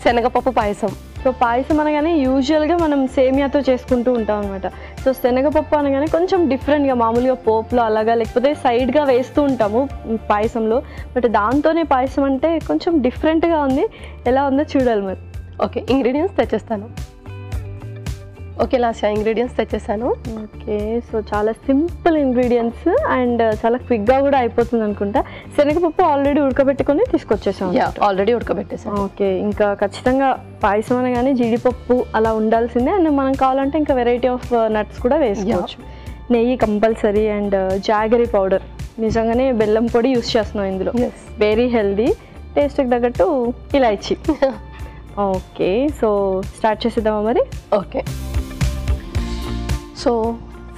శనగపప్పు పాయసం. సో పాయసం అనగానే యూజువల్గా మనం సేమియాతో చేసుకుంటూ ఉంటాం అనమాట. సో శనగపప్పు అనగానే కొంచెం డిఫరెంట్గా మామూలుగా పోపులో అలాగా లేకపోతే సైడ్గా వేస్తూ ఉంటాము పాయసంలో. బట్ దాంతోనే పాయసం అంటే కొంచెం డిఫరెంట్గా ఉంది. ఎలా ఉందో చూడాలి మరి. ఓకే, ఇంగ్రీడియంట్స్ తెచ్చేస్తాను. ఓకే లాస్య, ఇంగ్రీడియంట్స్ తెచ్చేసాను. ఓకే, సో చాలా సింపుల్ ఇంగ్రీడియంట్స్ అండ్ చాలా క్విక్గా కూడా అయిపోతుంది అనుకుంటా. శనగపప్పు ఆల్రెడీ ఉడకబెట్టుకొని తీసుకొచ్చేసాం. ఆల్రెడీ ఉడకబెట్టేసాను. ఓకే, ఇంకా ఖచ్చితంగా పాయసం అనగానే జీడిపప్పు అలా ఉండాల్సిందే. అండ్ మనం కావాలంటే ఇంకా వెరైటీ ఆఫ్ నట్స్ కూడా వేసుకోవచ్చు. నెయ్యి కంపల్సరీ అండ్ జాగరీ పౌడర్. నిజంగానే బెల్లం పొడి యూస్ చేస్తున్నాం ఇందులో. వెరీ హెల్దీ, టేస్ట్కి తగ్గట్టు ఇలాచి. ఓకే, సో స్టార్ట్ చేసేద్దామా మరి? ఓకే, సో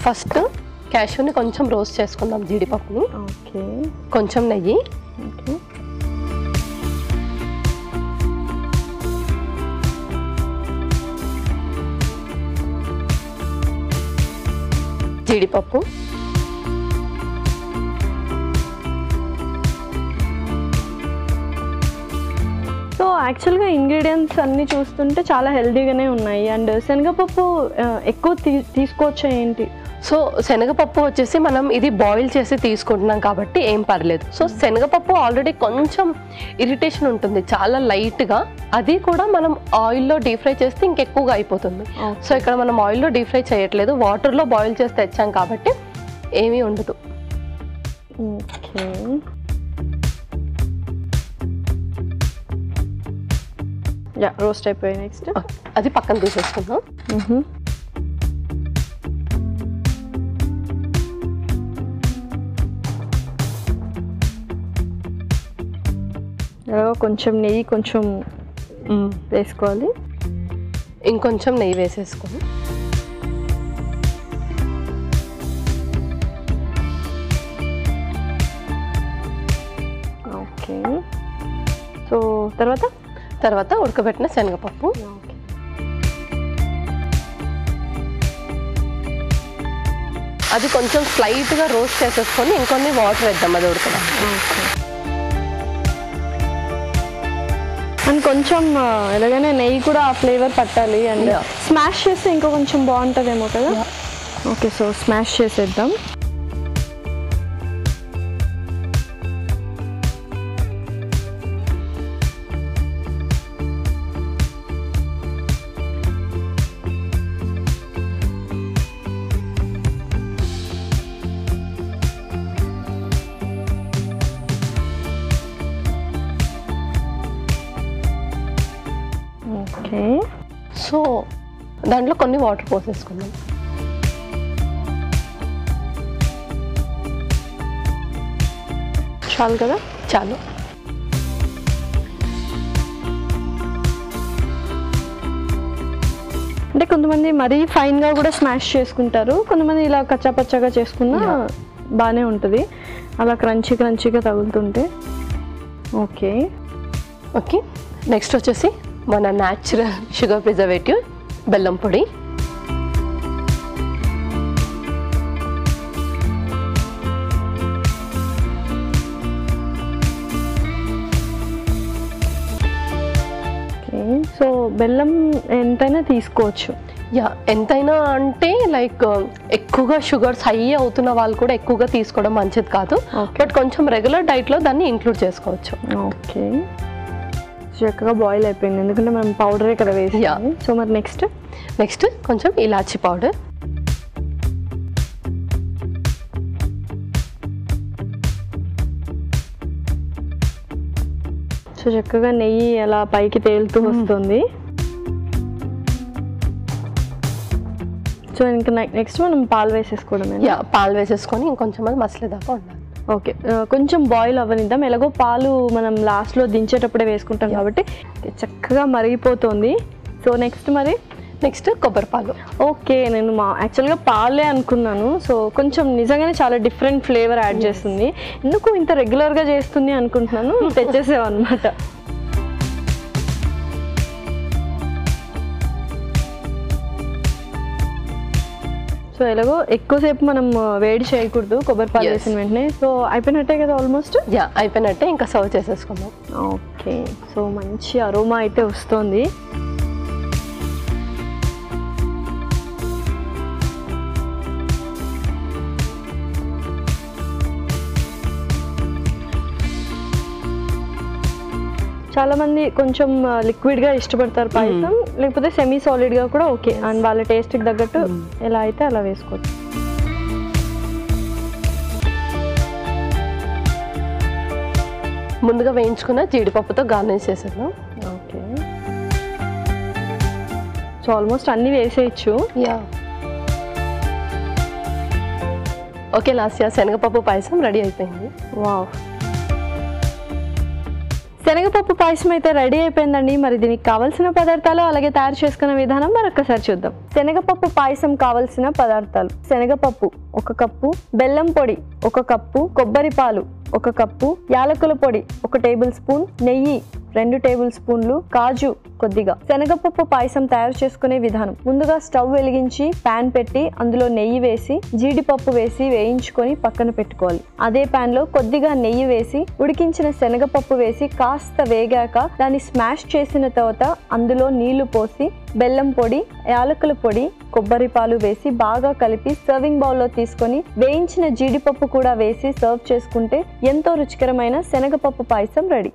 ఫస్ట్ క్యాష్యూని కొంచెం రోస్ట్ చేసుకుందాం, జీడిపప్పుని. ఓకే, కొంచెం నెయ్యి. ఓకే, జీడిపప్పు, సో యాక్చువల్గా ఇంగ్రీడియంట్స్ అన్నీ చూస్తుంటే చాలా హెల్తీగానే ఉన్నాయి. అండ్ శనగపప్పు ఎక్కువ తీసుకోవచ్చా ఏంటి? సో శనగపప్పు వచ్చేసి మనం ఇది బాయిల్ చేసి తీసుకుంటున్నాం కాబట్టి ఏం పర్లేదు. సో శనగపప్పు ఆల్రెడీ కొంచెం ఇరిటేషన్ ఉంటుంది, చాలా లైట్గా. అది కూడా మనం ఆయిల్లో డీప్ ఫ్రై చేస్తే ఇంకెక్కువగా అయిపోతుంది. సో ఇక్కడ మనం ఆయిల్లో డీప్ ఫ్రై చేయట్లేదు, వాటర్లో బాయిల్ చేసి తెచ్చాం కాబట్టి ఏమీ ఉండదు. ఓకే, రోస్ట్ అయిపోయాయి. నెక్స్ట్ అది పక్కన తీసేసుకుందాం. కొంచెం నెయ్యి కొంచెం వేసుకోవాలి. ఇంకొంచెం నెయ్యి వేసేసుకోండి. ఓకే, సో తర్వాత ఉడకబెట్టిన శనగపప్పు. అది కొంచెం స్లైట్గా రోస్ట్ చేసేసుకొని ఇంకొన్ని వాటర్ వేద్దాం, అది ఉడకడం. అండ్ కొంచెం ఎలాగైనా నెయ్యి కూడా ఆ ఫ్లేవర్ పట్టాలి. అండ్ స్మాష్ చేస్తే ఇంకా కొంచెం బాగుంటుందేమో కదా. ఓకే, సో స్మాష్ చేసేద్దాం. ఓకే, సో దాంట్లో కొన్ని వాటర్ పోసేసుకుందాం. చాలు కదా? చాలు. అంటే కొంతమంది మరీ ఫైన్గా కూడా స్మాష్ చేసుకుంటారు, కొంతమంది ఇలా కచ్చాపచ్చాగా చేసుకున్నా బాగానే ఉంటుంది, అలా క్రంచీగా తగులుతుంటే. ఓకే ఓకే, నెక్స్ట్ వచ్చేసి మన న్యాచురల్ షుగర్ ప్రిజర్వేటివ్ బెల్లం పొడి. సో బెల్లం ఎంతైనా తీసుకోవచ్చు. ఎంతైనా అంటే లైక్ ఎక్కువగా షుగర్స్ హై అవుతున్న వాళ్ళు కూడా ఎక్కువగా తీసుకోవడం మంచిది కాదు. బట్ కొంచెం రెగ్యులర్ డైట్లో దాన్ని ఇంక్లూడ్ చేసుకోవచ్చు. ఓకే, చక్కగా బాయిల్ అయిపోయింది ఎందుకంటే మనం పౌడర్ ఇక్కడ వేసాము. సో మరి నెక్స్ట్ కొంచెం ఇలాచి పౌడర్. సో చక్కగా నెయ్యి అలా పైకి తేలుతూ వస్తుంది. సో ఇంకా నెక్స్ట్ మనం పాలు వేసేసుకోవడమే. పాలు వేసేసుకొని ఇంకొంచెం అది మసలేదాకా ఉండాలి. ఓకే, కొంచెం బాయిల్ అవ్వనిద్దాం. ఎలాగో పాలు మనం లాస్ట్లో దించేటప్పుడే వేసుకుంటాం కాబట్టి చక్కగా మరిగిపోతుంది. సో నెక్స్ట్ కొబ్బరి పాలు. ఓకే, నేను యాక్చువల్గా పాలే అనుకున్నాను. సో కొంచెం నిజంగానే చాలా డిఫరెంట్ ఫ్లేవర్ యాడ్ చేస్తుంది. ఎందుకు ఇంత రెగ్యులర్గా చేస్తుంది అనుకుంటున్నాను, తెచ్చేసామన్నమాట. సో సో ఎలాగో ఎక్కువసేపు మనం వేడి చేయకూడదు కొబ్బరి పాలు వేసిన వెంటనే. సో అయిపోయినట్టే కదా ఆల్మోస్ట్? యా అయిపోయినట్టే, ఇంకా సర్వ్ చేసేసుకుందాం. ఓకే, సో మంచి అరోమా అయితే వస్తుంది. చాలా మంది కొంచెం లిక్విడ్ గా ఇష్టపడతారు పాయసం, లేకపోతే సెమీ సాలిడ్ గా కూడా ఓకే. అండ్ వాళ్ళ టేస్ట్ కి తగ్గట్టు ఎలా అయితే అలా వేసుకోవచ్చు. ముందుగా వేయించుకున్న జీడిపప్పుతో గార్నిష్ చేసేద్దాం. ఓకే, సో ఆల్మోస్ట్ అన్ని వేసేయచ్చు. యా ఓకే, లాస్ట్ శనగపప్పు పాయసం రెడీ అయిపోయింది. వావ్, శనగపప్పు పాయసం అయితే రెడీ అయిపోయిందండి. మరి దీనికి కావాల్సిన పదార్థాలు అలాగే తయారు చేసుకునే విధానం మరొకసారి చూద్దాం. శనగపప్పు పాయసం కావాల్సిన పదార్థాలు: శనగపప్పు 1 కప్పు, బెల్లం పొడి 1 కప్పు, కొబ్బరి పాలు 1 కప్పు, యాలకుల పొడి 1 టేబుల్ స్పూన్, నెయ్యి 2 టేబుల్ స్పూన్లు, కాజు కొద్దిగా. శనగపప్పు పాయసం తయారు చేసుకునే విధానం: ముందుగా స్టవ్ వెలిగించి ప్యాన్ పెట్టి అందులో నెయ్యి వేసి జీడిపప్పు వేసి వేయించుకొని పక్కన పెట్టుకోవాలి. అదే ప్యాన్ లో కొద్దిగా నెయ్యి వేసి ఉడికించిన శనగపప్పు వేసి కాస్త వేగాక దాన్ని స్మాష్ చేసిన తర్వాత అందులో నీళ్లు పోసి బెల్లం పొడి, యాలకుల పొడి, కొబ్బరి పాలు వేసి బాగా కలిపి సర్వింగ్ బౌల్లో తీసుకొని వేయించిన జీడిపప్పు కూడా వేసి సర్వ్ చేసుకుంటే ఎంతో రుచికరమైన శనగపప్పు పాయసం రెడీ.